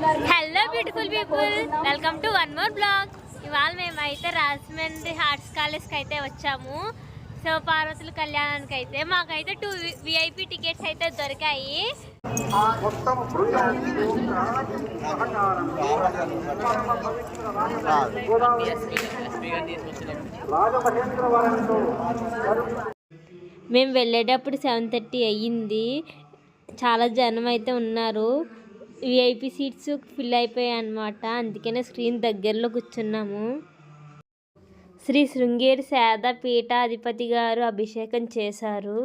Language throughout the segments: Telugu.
Hello beautiful people, welcome to one more blog. ఇవాళ మేమైతే రాజమండ్రి ఆర్ట్స్ కాలేజ్కి అయితే వచ్చాము. సో పార్వతుల కళ్యాణానికి అయితే మాకైతే 2 VIP టికెట్స్ అయితే దొరికాయి. మేము వెళ్ళేటప్పుడు 7:30 అయ్యింది. చాలా జనం అయితే ఉన్నారు. VIP సీట్స్ ఫిల్ అయిపోయాయి అన్నమాట. అందుకనే స్క్రీన్ దగ్గరలో కూర్చున్నాము. శ్రీ శృంగేరి శారద పీఠాధిపతి గారు అభిషేకం చేశారు.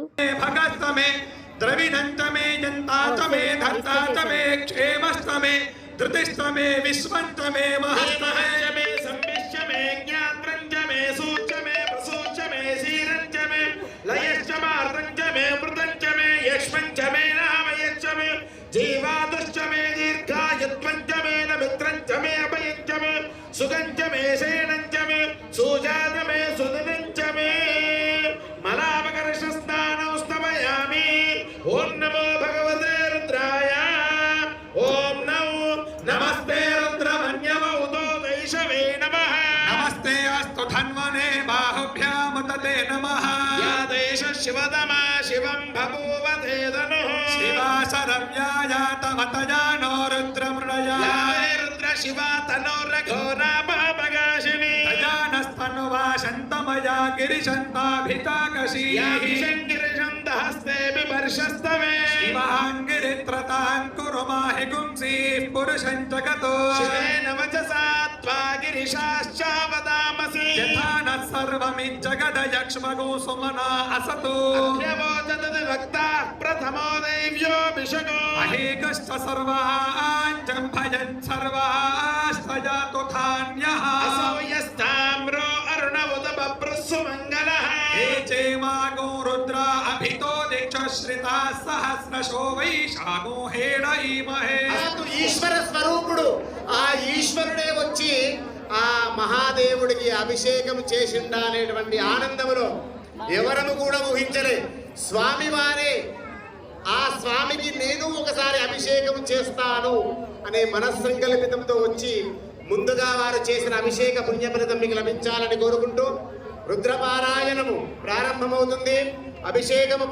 జీవాదుశ్చమే దీర్ఘాయుత్వంచమే నమిత్రంచమే అభయంచమే సుగంచమే శయనంచమే సుజాతమే సుదనంచమే మలాపకర్ష స్నానం స్తమయామి. ఓం నమో భగవతే రుద్రాయ. ఓం నమస్తే రుద్రమన్యవౌతో వైషవే నమః. నమస్తే అస్తు ధన్వనే బాహుభ్యాముతతే నమః. యా దేశ శివతమా శివం బభూవతే ధనుః. శివా శరవ్యాయాతమతయానో రుద్రమృడయా. రుద్ర శివా తనోరఘోరాపగాశిని. తయానస్తనువా శంతమయా గిరిశంతాభితాకశీ. గిరిశంతహస్తే బిభర్షస్తమే. శివాంగిరిత్రతాంకురు మాహి గుంసీః పురుషం జగతో. శివేన వచసా త్వా గిరిశాశ్చావదామసి. యథా న సర్వమిజ్జగదయక్ష్మగో సుమనా అసతో. అధ్యవోచతది వక్తాః ప్రథమో దైవ్యోభిషగో. అహేకశ్చ సర్వాంచం భయన్ సర్వాస్తజాతు ధాన్యః. అసో యస్తామ్రో అరుణవుదబభ్రస్సు మంగళః. ఏ చేమాగో రుద్రా అభితో దిక్షశ్రితా సహస్రశో వైశాఖో హేడయిమహే. ఈశ్వర స్వరూపుడు, ఆ ఈశ్వరుడే వచ్చి ఆ మహాదేవుడికి అభిషేకం చేసిండా అనేటువంటి ఆనందములో ఎవరము కూడా ఊహించలే. స్వామివారే ఆ స్వామికి నేను ఒకసారి అభిషేకం చేస్తాను అనే మనస్సంకల్పితంతో వచ్చి ముందుగా వారు చేసిన అభిషేక పుణ్యఫలితం మీకు లభించాలని కోరుకుంటూ రుద్రపారాయణము ప్రారంభమవుతుంది. అభిషేకము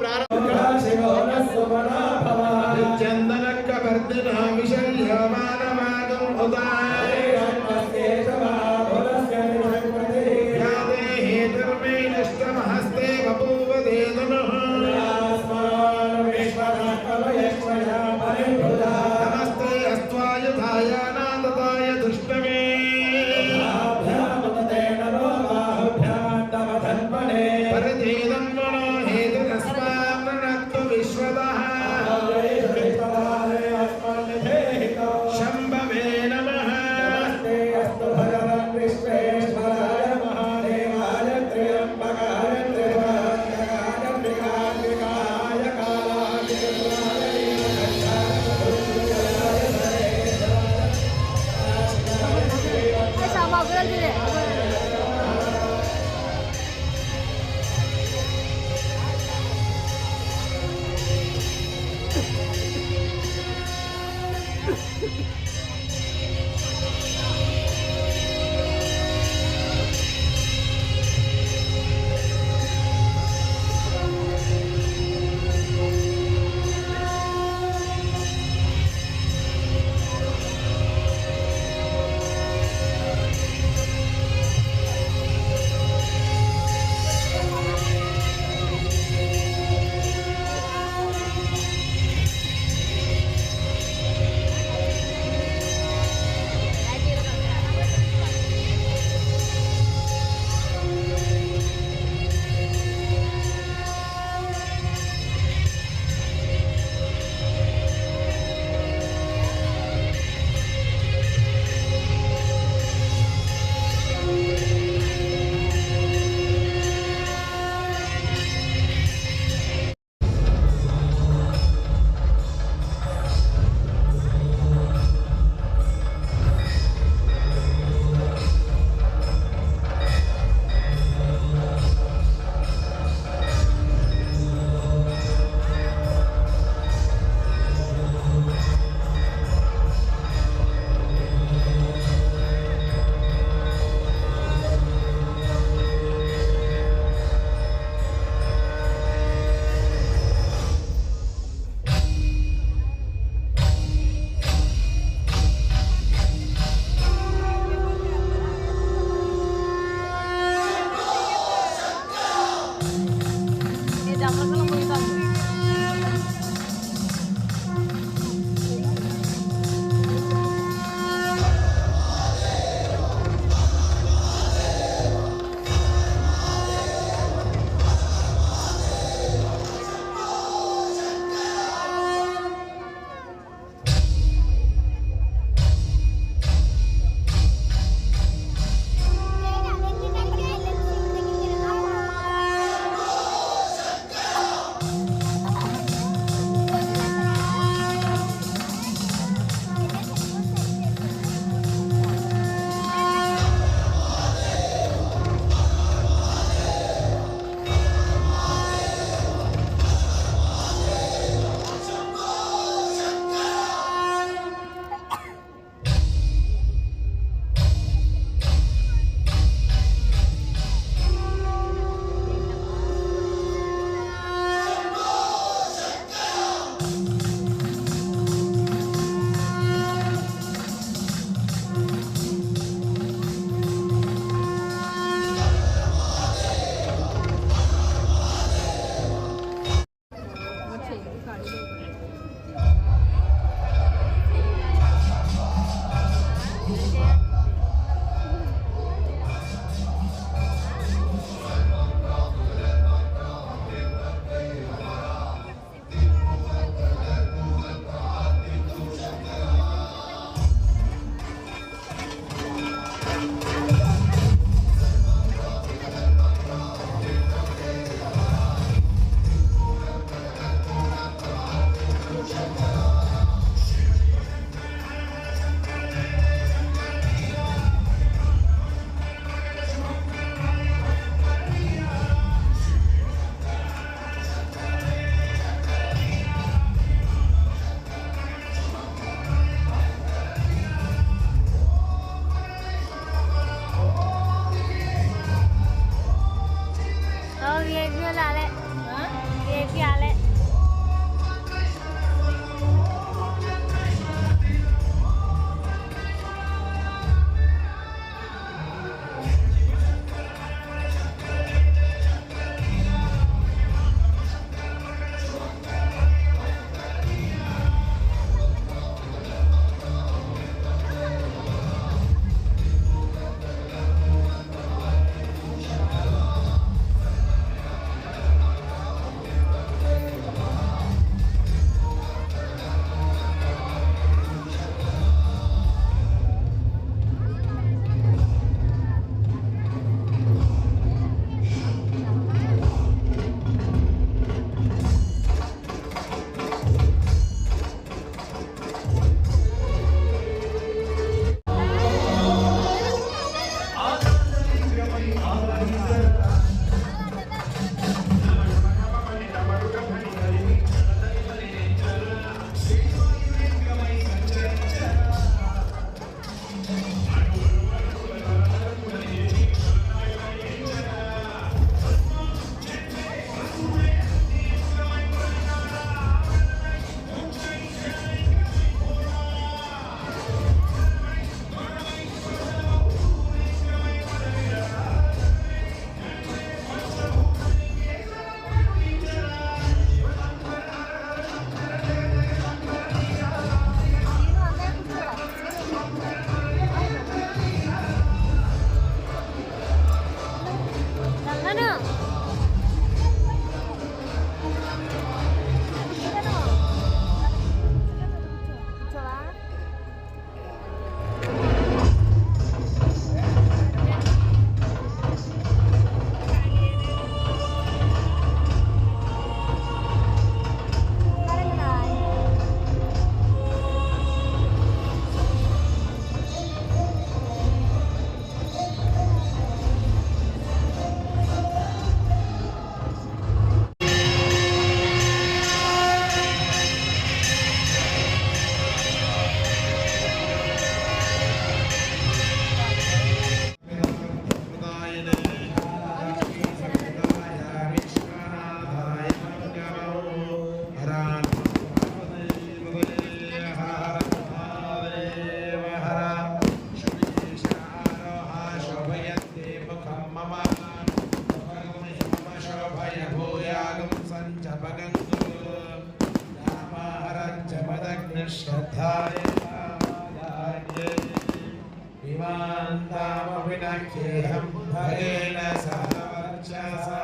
सर्वान्तामविनख्येहं हरेण सह वर्चसा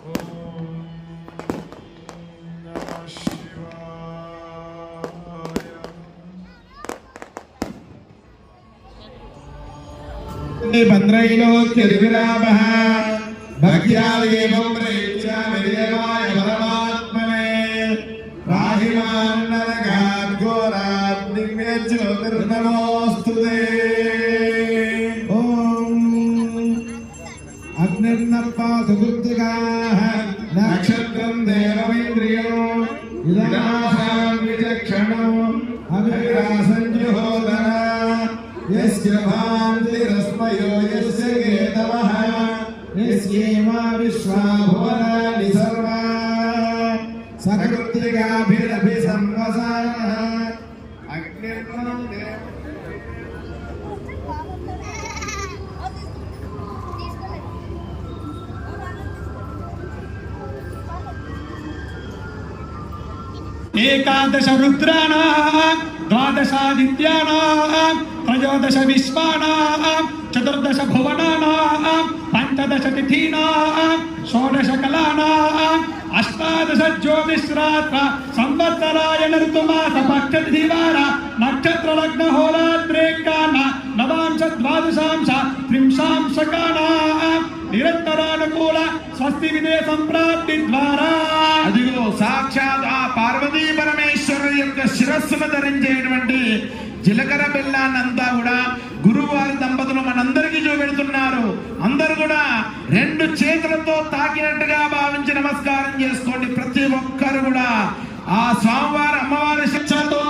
ॐ नमः शिवाय भद्रैलोक्यविरामः भक्त्या देवं प्रेत्यामि देवाय परमात्मने राहिमान्नरकात् घोरात् दिव्यज्योतिर्नमोऽस्तु ते ॐ अग्निर्नपातु दुर्दिगाः नक्षत्रं देवमिन्द्रियो इदमासां विचक्षणो अभिरासञ्जुहोदरा यस्य भान्तिरस्मयो यस्य केतवः यस्येमा विश्वा भुवनानि सर्वा सकर्तिकाभिरभिसंवसानः अग्निर्मं एकादश रुद्राणां द्वादशादित्यानां त्रयोदश विश्वानां चतुर्दश भुवनानां पंचदश तिथीनां षोडश कलानां अष्टादश ज्योतिष्रात्र संवत्सरायण ऋतुमास पक्षतिथिवार नक्षत्र लग्न होरात्रेकान नवांश द्वादशांश त्रिंशांशकानां निरन्तरानुकूल స్వస్తి విదే సంప్రాప్తి ద్వారా అదిగో సాక్షాత్ ఆ పార్వతీ పరమేశ్వరుడు యొక్క శిరస్సును ధరించేటువంటి జీలకర్ర బెల్లాన్నంతా కూడా గురువారి దంపతులు మనందరికీ చూపెడుతున్నారు. అందరూ కూడా రెండు చేతులతో తాకినట్టుగా భావించి నమస్కారం చేసుకోండి. ప్రతి ఒక్కరు కూడా ఆ స్వామివారి అమ్మవారి శిక్షతో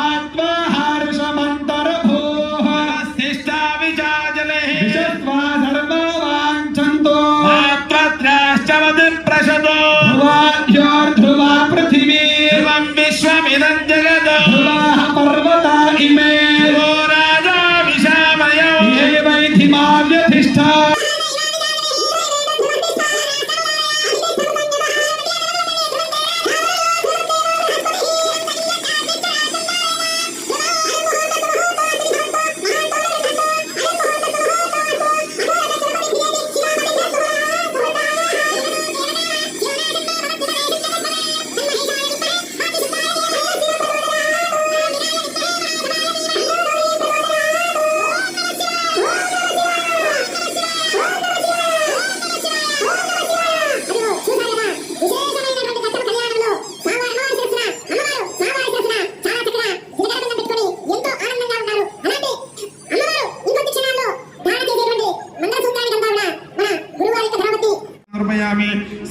ఆత్మహర్షమంతర భూః స్థిష్టా విజాజలే విషత్వా సర్వవాంఛంతో మాత్రత్రాశ్చవది ప్రసదో ధ్రువాధ్యోర్ధ్రువా పృథివీ ధ్రువం విశ్వమిదం జగదో ధ్రువాః పర్వతా ఇమే ధ్రువో రాజా విశామయో ఏవైధిమావ్యధిష్ఠా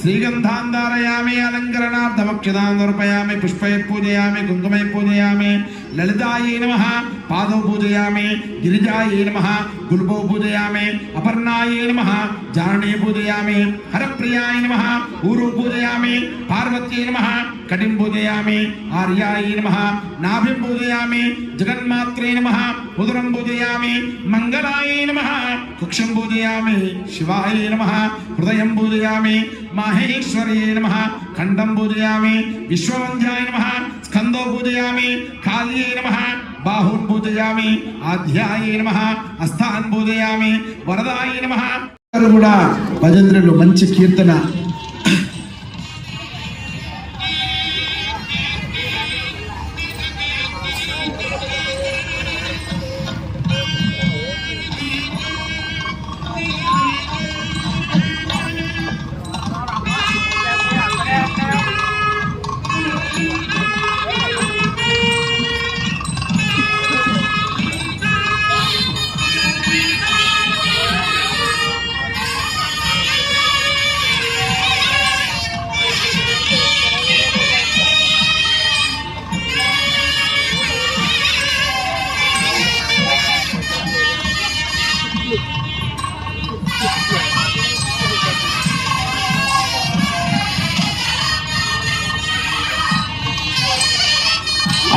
श्रीगंधान् धारयामि अलंकरणार्थमक्षतान् समर्पयामि पुष्पै पूजयामि कुङ्कुमै पूजयामि ललितायै नमः पादौ पूजयामि गिरिजायै नमः गुल्बौ पूजयामि अपर्णायै नमः जानने पूजयामि हरप्रियाय नमः ऊरु पूजयामि पार्वत्यै नमः कटिं पूजयामि आर्यायै नमः नाभिं पूजयामि जगन्मात्रे नमः उदरं पूजयामि मंगलायै नमः कुक्षं पूजयामि शिवाय नमः हृदयं पूजयामि माहेश्वर्यै नमः खंडं पूजयामि विश्ववन्ध्याय नमः स्कंदो पूजयामि काल्यै नमः बाहुं पूजयामि आध्यायै नमः हस्तान् पूजयामि वरदायै नमः కూడా భజంత్రులు మంచి కీర్తన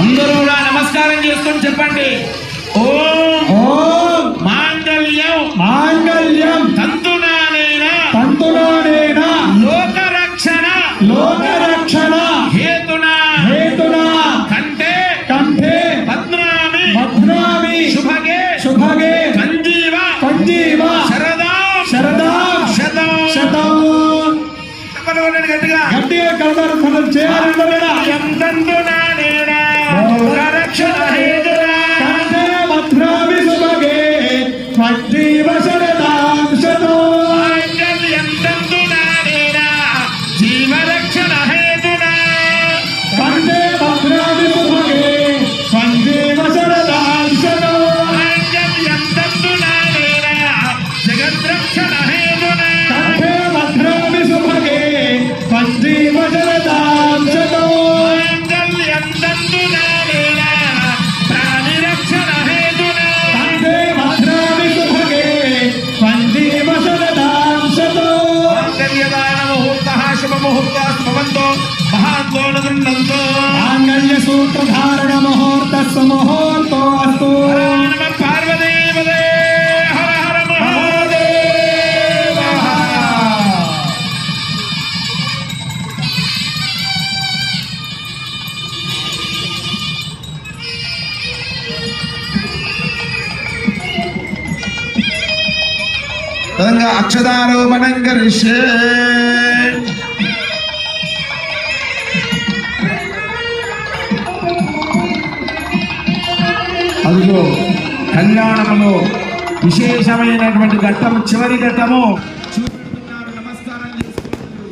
అందరూ కూడా నమస్కారం చేసుకొని చెప్పండి ఓం ఓం మాంగళ్యం మాంగళ్యం తంతునానేనా తంతునానేన లోకరక్షణ లోకరక్షణ హేతునా హేతునా కంఠే కంఠే పద్మనాభ మంగళాశాసనం చేయాలి రక్షణ హేతునా కంటే భద్రామి సుభగే స్వజీవ శరదాంశతో జీవరక్షణ హేతునా కంటే భద్రామి సుభగే స్వజీవ శరదాంశతో జగద్రక్షణ హేతునా కంటే భద్రామి సుభగే స్వజీవ శరదాంశతో ప్రాణిరక్షణ హేతునా కంటే భద్రామి సుభగే స్వజీవ శరదాంశతో మాంగళ్యదాన ముహూర్త శుభ ముహూర్త భవంతో మహాంతో నృందంతో మాంగళ్య సూత్రధారణ ముహూర్తస్సు ముహూర్తో అస్తు నమ పార్వదేవదే హర హర మహాదేవ విధంగా అక్షదారోపణం కరిష్యే. అదిగో కళ్యాణములో విశేషమైనటువంటి ఘట్టము, చివరి ఘట్టము చూపెడుతున్నారు. నమస్కారం చేసుకుంటున్నారు.